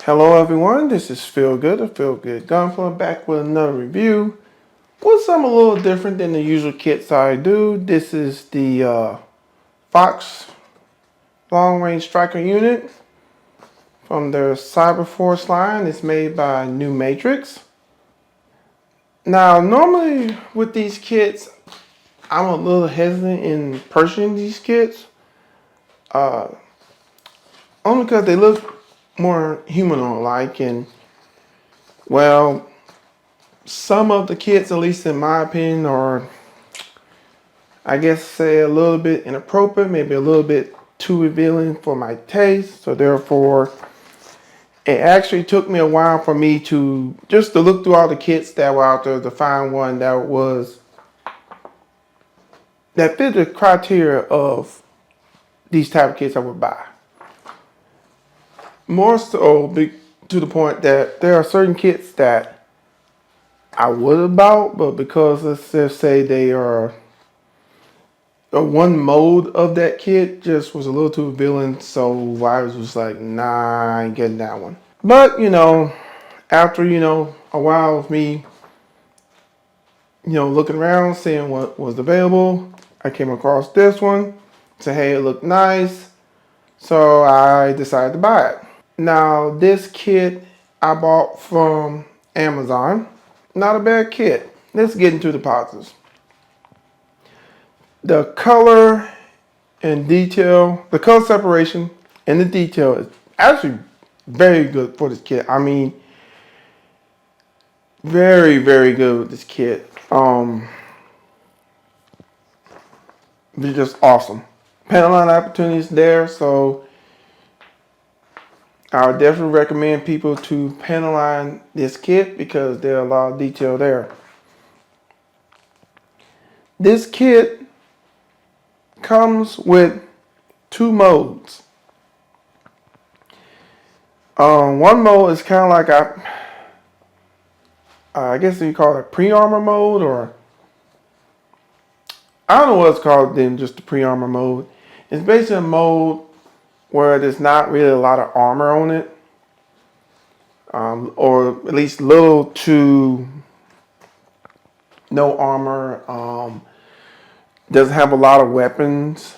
Hello everyone, this is FeelGood of FeelGood Gunpla back with another review with something a little different than the usual kits I do. This is the F.OX long range striker unit from their Cyber Force line. It's made by Nukematrix. Now normally with these kits I'm a little hesitant in purchasing these kits only because they look more humanoid-like, and well, some of the kits, at least in my opinion, are, I guess, say a little bit inappropriate, maybe a little bit too revealing for my taste. So therefore, it actually took me a while for me to just to look through all the kits that were out there to find one that fit the criteria of these type of kits I would buy. More so to the point that there are certain kits that I would have bought, but because let's just say they are one mode of that kit just was a little too revealing, so I was just like, nah, I ain't getting that one. But after a while of me looking around, seeing what was available, I came across this one. Said, hey, it looked nice, so I decided to buy it. Now this kit I bought from Amazon. Not a bad kit. Let's get into the positives. The color and detail, the color separation and the detail is actually very good for this kit. I mean, very, very good with this kit. It's just awesome. Panel line opportunities there, so I would definitely recommend people to panel line this kit because there are a lot of detail there. This kit comes with two modes. One mode is kind of like I guess you call it pre-armor mode, or I don't know what it's called than just the pre-armor mode. It's basically a mode where there's not really a lot of armor on it, or at least little to no armor. Doesn't have a lot of weapons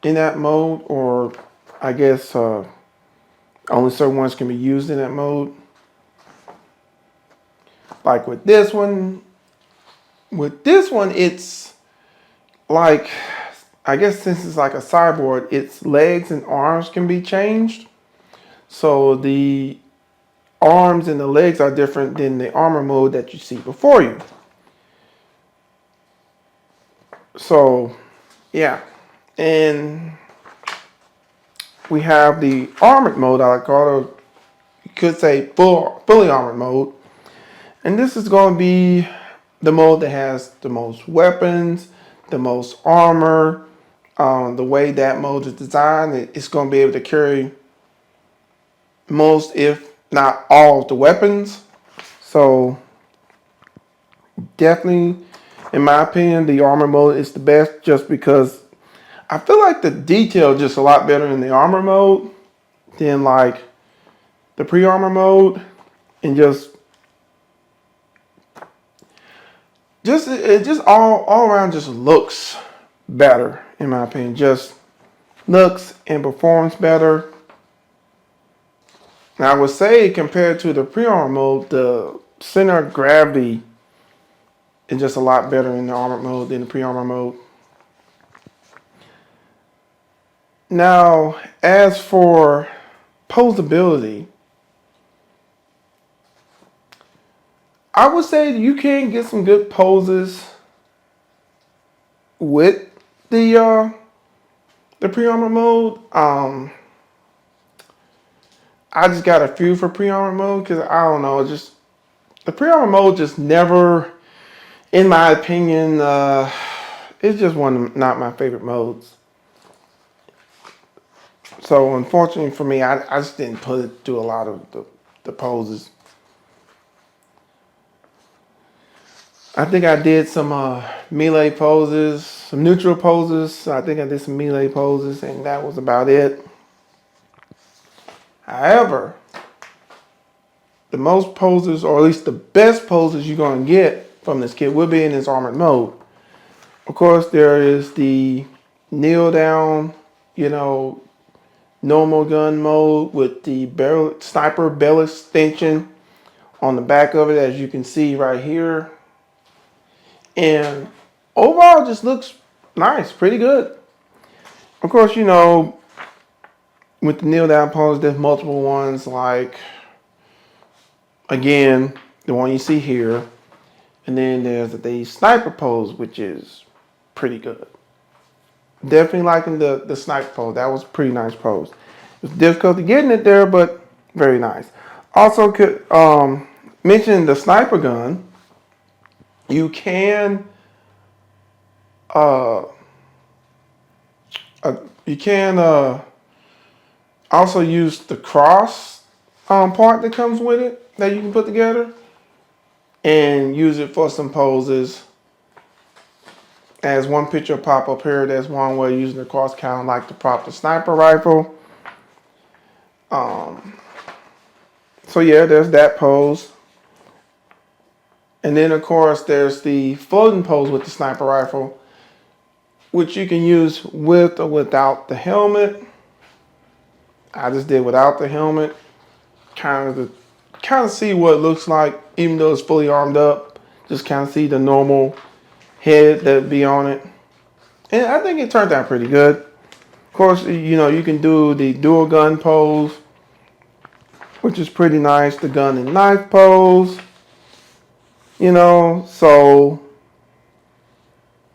in that mode, or I guess only certain ones can be used in that mode. Like with this one, it's like, I guess since it's like a cyborg, its legs and arms can be changed. So the arms and the legs are different than the armor mode that you see before you. So yeah, and we have the armored mode, I call it, you could say fully armored mode. And this is going to be the mode that has the most weapons, the most armor. The way that mode is designed, it's going to be able to carry most, if not all, of the weapons. So definitely, in my opinion, the armor mode is the best, just because I feel like the detail is just a lot better in the armor mode than like the pre-armor mode, and it just all around just looks better, in my opinion. Just looks and performs better. Now I would say compared to the pre-armor mode, the center of gravity is just a lot better in the armor mode than the pre-armor mode. Now, as for posability, I would say you can get some good poses with the pre-armor mode. I just got a few for pre-armor mode because I don't know, just the pre-armor mode just never, in my opinion, it's just not my favorite modes. So unfortunately for me, I just didn't put it through a lot of the poses. I think I did some melee poses, some neutral poses. I think I did some melee poses, and that was about it. However, the most poses, or at least the best poses you're going to get from this kit will be in its armored mode. Of course, there is the kneel down, you know, normal gun mode with the barrel sniper barrel extension on the back of it, as you can see right here. And overall, it just looks nice, pretty good. Of course, you know, with the kneel down pose, there's multiple ones, like, again, the one you see here. And then there's the sniper pose, which is pretty good. Definitely liking the sniper pose. That was a pretty nice pose. It was difficult to get it there, but very nice. Also, could mention the sniper gun. You can also use the cross part that comes with it that you can put together and use it for some poses. As one picture pop up here, there's one way using the cross kind of like to prop the sniper rifle. So yeah, there's that pose. And then of course there's the floating pose with the sniper rifle, which you can use with or without the helmet. I just did without the helmet, kind of see what it looks like, even though it's fully armed up. Just kind of see the normal head that be on it, and I think it turned out pretty good. Of course, you know, you can do the dual gun pose, which is pretty nice. The gun and knife pose, you know, so,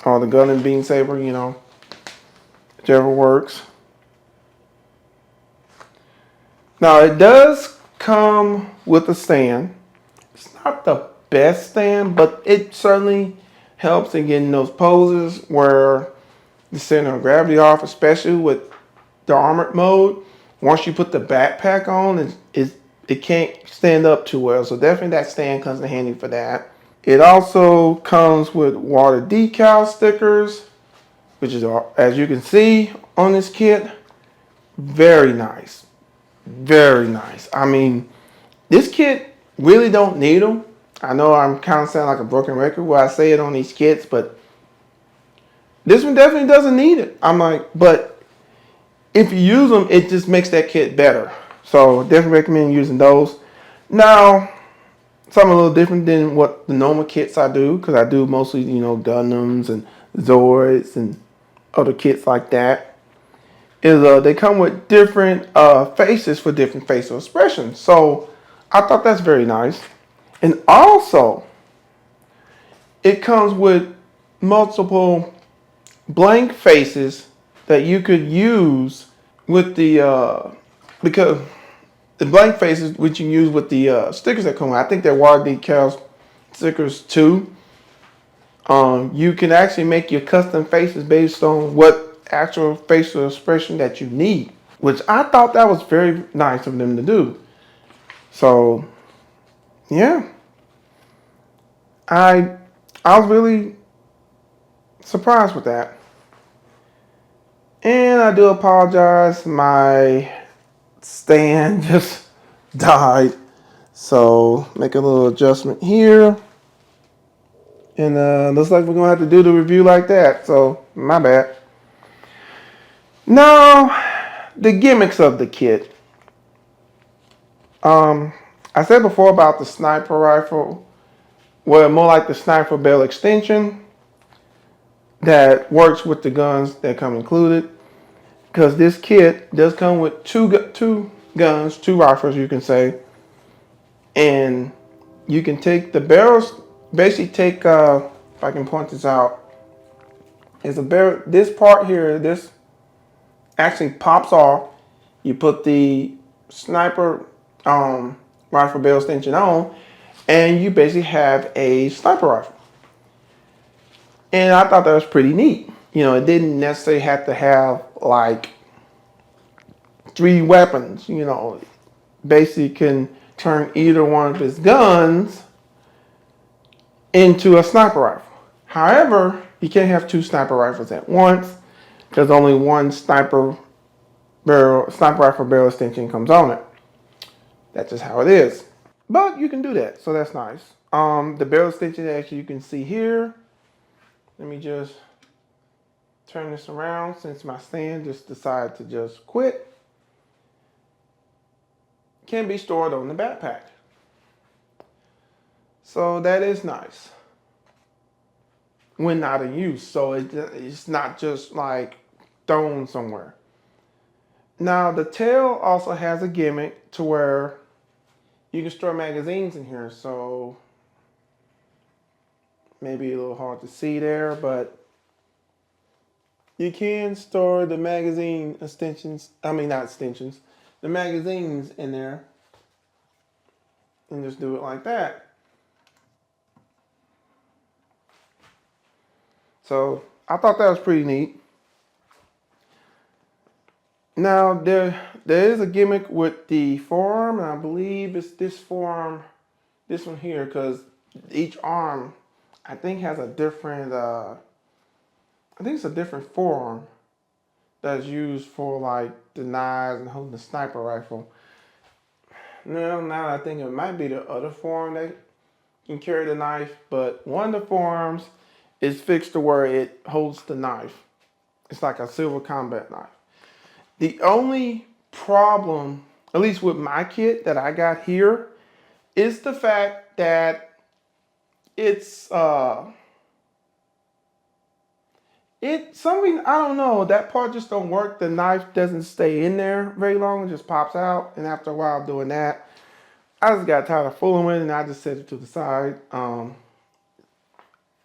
or the gun and beam saber, you know, whichever works. Now it does come with a stand. It's not the best stand, but it certainly helps in getting those poses where the center of gravity off, especially with the armored mode. Once you put the backpack on, it can't stand up too well. So definitely that stand comes in handy for that. It also comes with water decal stickers, which is, as you can see on this kit, very nice. Very nice. I mean, this kit really don't need them. I know I'm kind of sounding like a broken record where I say it on these kits, but this one definitely doesn't need it. I'm like, but if you use them, it just makes that kit better. So definitely recommend using those. Now, something a little different than what the normal kits I do, because I do mostly, you know, Gundams and Zords and other kits like that, is they come with different faces for different facial expressions. So I thought that's very nice. And also, it comes with multiple blank faces that you could use with the, because the blank faces which you use with the stickers that come with. I think they're water decals stickers too. You can actually make your custom faces based on what actual facial expression that you need, which I thought that was very nice of them to do. So yeah, I was really surprised with that. And I do apologize, my stand just died. So make a little adjustment here. And looks like we're gonna have to do the review like that. So my bad. Now, the gimmicks of the kit. I said before about the sniper rifle, well, more like the sniper barrel extension that works with the guns that come included. Because this kit does come with two guns, two rifles, you can say. And you can take the barrels, basically take, if I can point this out, is a barrel, this part here, this actually pops off. You put the sniper rifle barrel extension on, and you basically have a sniper rifle. And I thought that was pretty neat. You know, it didn't necessarily have to have like 3 weapons. You know, basically can turn either one of his guns into a sniper rifle. However, you can't have 2 sniper rifles at once because only one sniper rifle barrel extension comes on it. That's just how it is. But you can do that, so that's nice. The barrel extension, as you can see here, let me just turn this around since my stand just decided to just quit. Can be stored on the backpack. So that is nice when not in use. So it's not just like thrown somewhere. Now the tail also has a gimmick to where you can store magazines in here. So maybe a little hard to see there, but you can store the magazine extensions, I mean not extensions, the magazines in there and just do it like that. So I thought that was pretty neat. Now there is a gimmick with the forearm, and I believe it's this forearm, this one here, because each arm I think has a different I think it's a different forearm that's used for like the knives and holding the sniper rifle. Now I think it might be the other forearm that can carry the knife, but one of the forearms is fixed to where it holds the knife. It's like a silver combat knife. The only problem, at least with my kit that I got here, is the fact that it's something, I don't know, that part just don't work. The knife doesn't stay in there very long, it just pops out, and after a while doing that, I just got tired of fooling with it and I just set it to the side.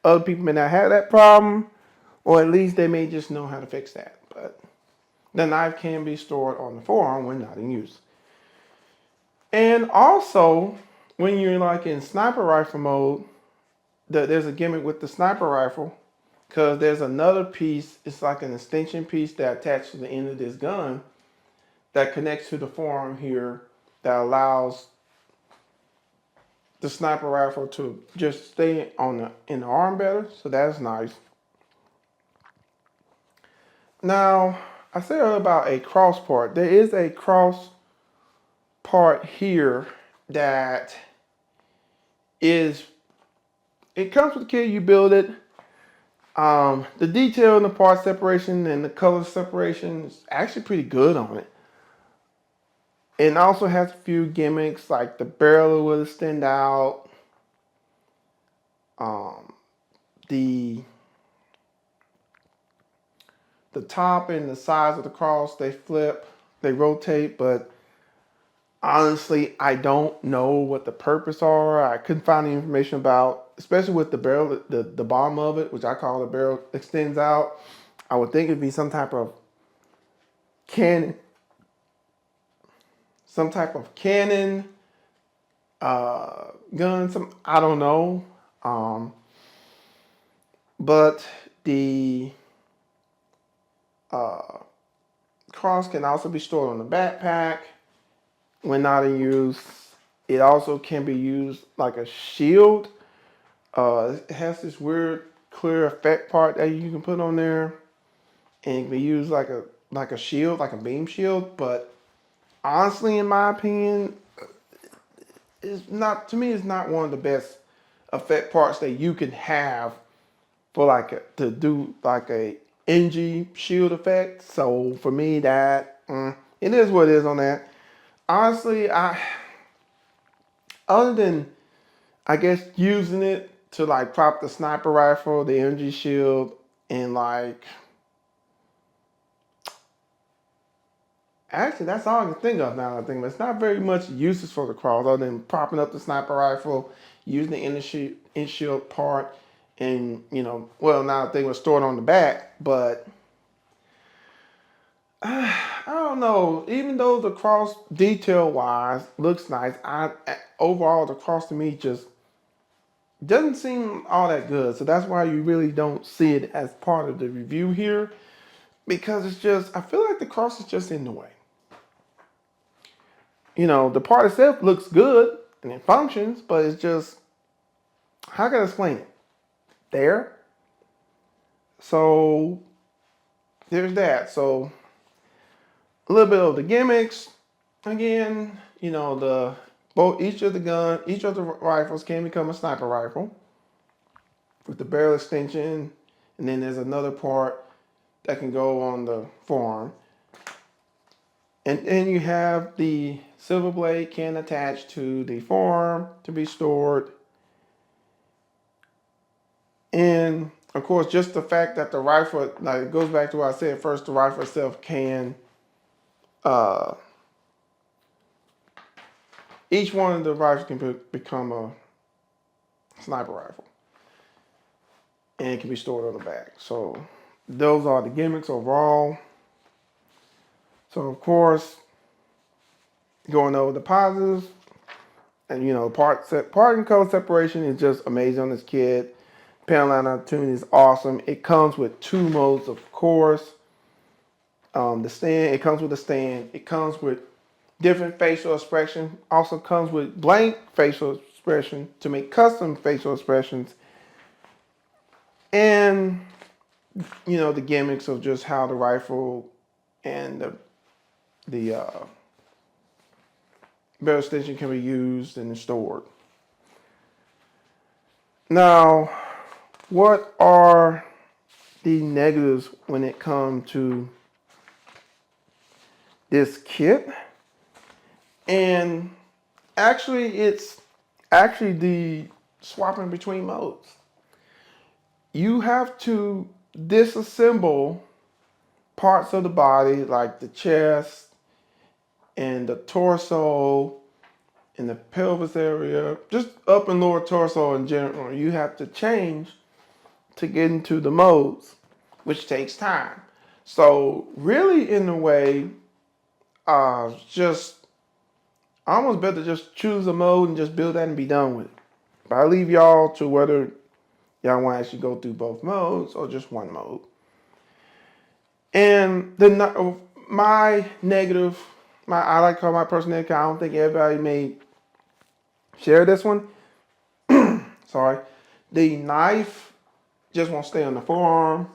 Other people may not have that problem, or at least they may just know how to fix that. But the knife can be stored on the forearm when not in use. And also, when you're like in sniper rifle mode, there's a gimmick with the sniper rifle, because there's another piece, it's like an extension piece that attached to the end of this gun that connects to the forearm here that allows the sniper rifle to just stay in the arm better. So that's nice. Now, I said earlier about a cross part. There is a cross part here that is, it comes with the kit, you build it. The detail and the part separation and the color separation is actually pretty good on it. It also has a few gimmicks, like the barrel will extend out. The top and the sides of the cross, they flip, they rotate, but honestly, I don't know what the purpose are. I couldn't find any information about, especially with the barrel, the bottom of it, which I call the barrel extends out. I would think it'd be some type of cannon, gun, I don't know. But the cross can also be stored on the backpack when not in use. It also can be used like a shield. It has this weird clear effect part that you can put on there, and it can be used like a shield, like a beam shield. But honestly, in my opinion, it's not, to me, it's not one of the best effect parts that you can have for like to do like a NG shield effect. So for me, that it is what it is on that. Honestly, other than I guess using it to like prop the sniper rifle, the energy shield, and like, actually that's all I can think of now that I think, but it's not very much uses for the cross other than propping up the sniper rifle, using the energy shield part, and well, now I think it was stored on the back, but I don't know. Even though the cross detail wise looks nice, overall the cross to me just doesn't seem all that good. So that's why you really don't see it as part of the review here, because it's just, I feel like the cross is just in the way. The part itself looks good and it functions, but it's just, how can I explain it? There. So there's that. So a little bit of the gimmicks. Again, the each of the rifles can become a sniper rifle with the barrel extension, and then there's another part that can go on the forearm. And then you have the silver blade can attach to the forearm to be stored. And of course, just the fact that the rifle, like it goes back to what I said first, the rifle itself can, each one of the rifles can become a sniper rifle. And it can be stored on the back. So those are the gimmicks overall. So of course, going over the positives, and you know, part and code separation is just amazing on this kit. Panel line tuning is awesome. It comes with 2 modes, of course. The stand, it comes with a stand. It comes with different facial expression. Also comes with blank facial expression to make custom facial expressions. And you know, the gimmicks of just how the rifle and the barrel extension can be used and stored. Now, what are the negatives when it comes to this kit? And actually, it's actually the swapping between modes. You have to disassemble parts of the body like the chest and the torso and the pelvis area, just up and lower torso in general. You have to change to get into the modes, which takes time. So really, in a way, just almost better just choose a mode and just build that and be done with it. But I leave y'all to whether y'all want to actually go through both modes or just one mode. And my negative, I like to call my personal negative, I don't think everybody may share this one. Sorry. The knife just won't stay on the forearm.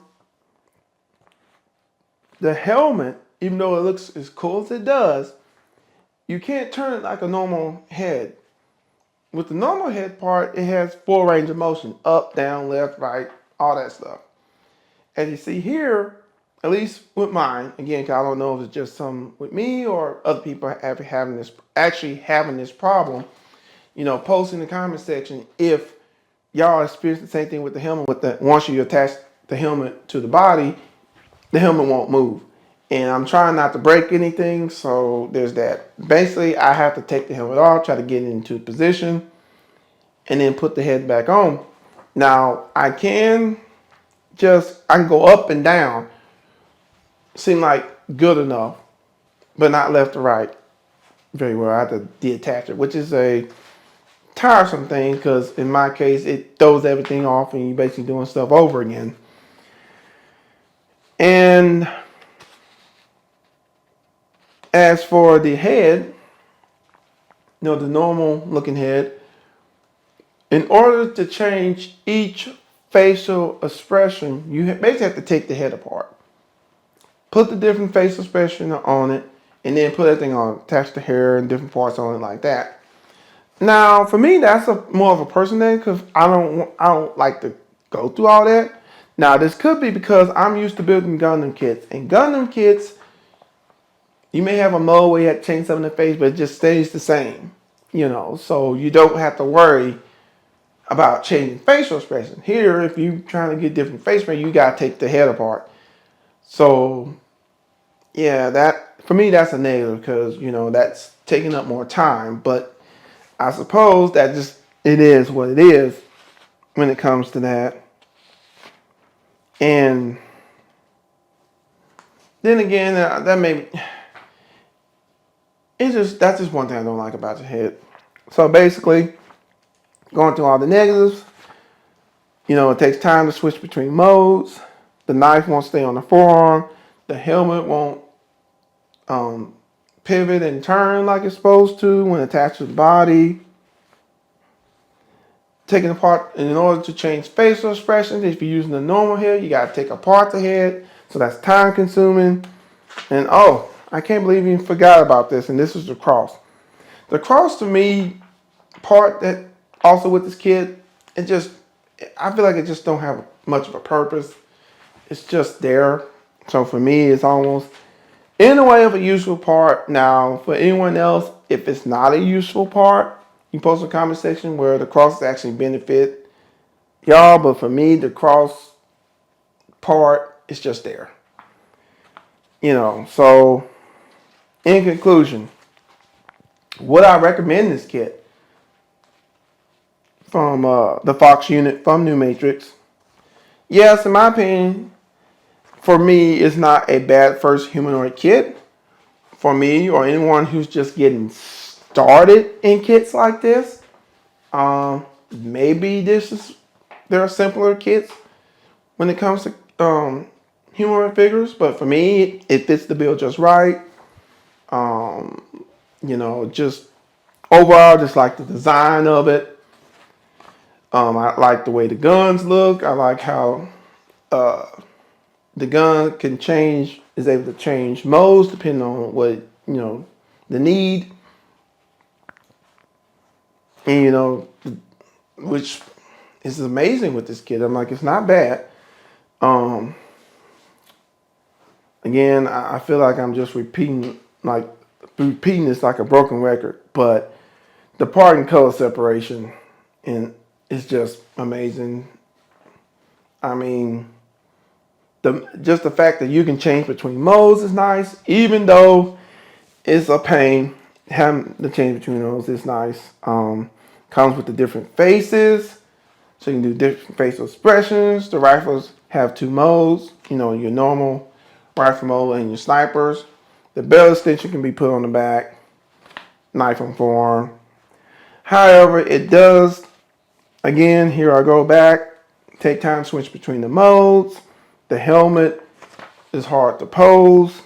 The helmet, even though it looks as cool as it does, you can't turn it like a normal head. With the normal head part, it has full range of motion. Up, down, left, right, all that stuff. As you see here, at least with mine, again, cause I don't know if it's just some with me or other people having this problem. You know, post in the comment section if y'all experience the same thing with the helmet. Once you attach the helmet to the body, the helmet won't move. And I'm trying not to break anything, so there's that. Basically, I have to take the helmet off, try to get it into position, and then put the head back on. Now, I can go up and down. Seem like good enough, but not left to right very well. I have to detach it, which is a tiresome thing because in my case, it throws everything off and you're basically doing stuff over again. And as for the head, you know, the normal looking head, in order to change each facial expression, you basically have to take the head apart. Put the different facial expression on it, and then put everything on, attach the hair and different parts on it like that. Now, for me, that's more of a personal thing because I don't like to go through all that. Now, this could be because I'm used to building Gundam kits, and Gundam kits, you may have a mode where you have to change something in the face, but it just stays the same, you know. So you don't have to worry about changing facial expression. Here, if you're trying to get different face expression, you gotta take the head apart. So, yeah, that for me that's a negative because you know that's taking up more time. But I suppose that it is what it is when it comes to that. And then again, that's just one thing I don't like about the head. So basically, going through all the negatives, you know, it takes time to switch between modes. The knife won't stay on the forearm. The helmet won't pivot and turn like it's supposed to when attached to the body. Taking apart, in order to change facial expressions, if you're using the normal head, you got to take apart the head. So that's time consuming. And oh, I can't believe you forgot about this. And this is the cross. The cross to me part that also with this kit, it just, I feel like it just don't have much of a purpose. It's just there. So for me, it's almost in a way of a useful part. Now, for anyone else, if it's not a useful part, you post a comment section where the cross actually benefit y'all. But for me, the cross part is just there. You know, so in conclusion, would I recommend this kit from the F.O.X.Unit from Nukematrix? Yes, in my opinion, for me, it's not a bad first humanoid kit. For me or anyone who's just getting started in kits like this, maybe there are simpler kits when it comes to humanoid figures. But for me, it fits the bill just right. You know, just overall, just like the design of it. I like the way the guns look. I like how the gun is able to change modes depending on what, the need. And, which is amazing with this kit. I'm like, it's not bad. Again, I feel like I'm just repeating this like a broken record, but the part and color separation and it's just amazing. I mean, just the fact that you can change between modes is nice, even though it's a pain having to change between those. It's nice. Comes with the different faces, so you can do different facial expressions. The rifles have two modes, your normal rifle mode and your snipers. The belt extension can be put on the back, knife and forearm. However, it does, again, here I go back, take time to switch between the modes. The helmet is hard to pose.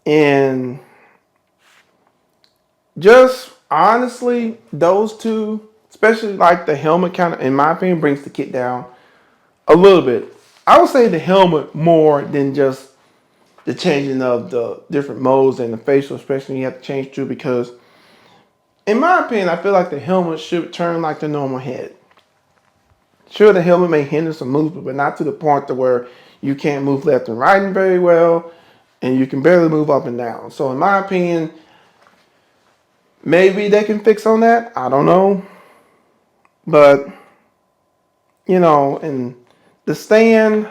And just honestly, those two, especially like the helmet kind of, in my opinion, brings the kit down a little bit. I would say the helmet more than just the changing of the different modes and the facial expression you have to change to, because in my opinion, I feel like the helmet should turn like the normal head. Sure, the helmet may hinder some movement, but not to the point to where you can't move left and right very well, and you can barely move up and down. So in my opinion, maybe they can fix on that. I don't know. But, and the stand,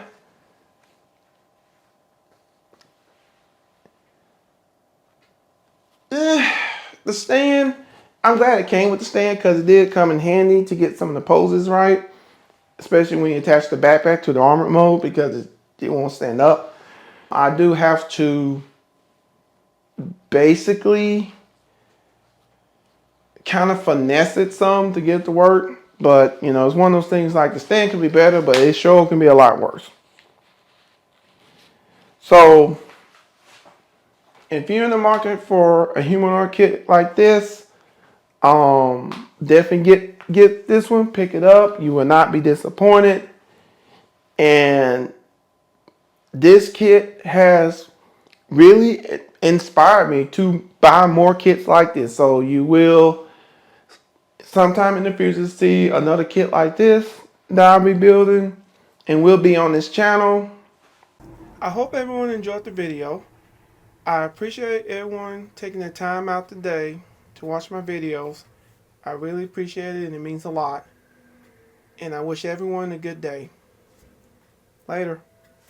the stand, I'm glad it came with the stand because it did come in handy to get some of the poses right, especially when you attach the backpack to the armored mode because it won't stand up. I do have to basically kind of finesse it some to get it to work. But, it's one of those things like the stand can be better, but it sure can be a lot worse. So, if you're in the market for a humanoid kit like this, definitely get this one, pick it up. You will not be disappointed. And this kit has really inspired me to buy more kits like this. So you will sometime in the future see another kit like this that I'll be building and will be on this channel. I hope everyone enjoyed the video. I appreciate everyone taking the time out today to watch my videos. I really appreciate it and it means a lot. And I wish everyone a good day. Later.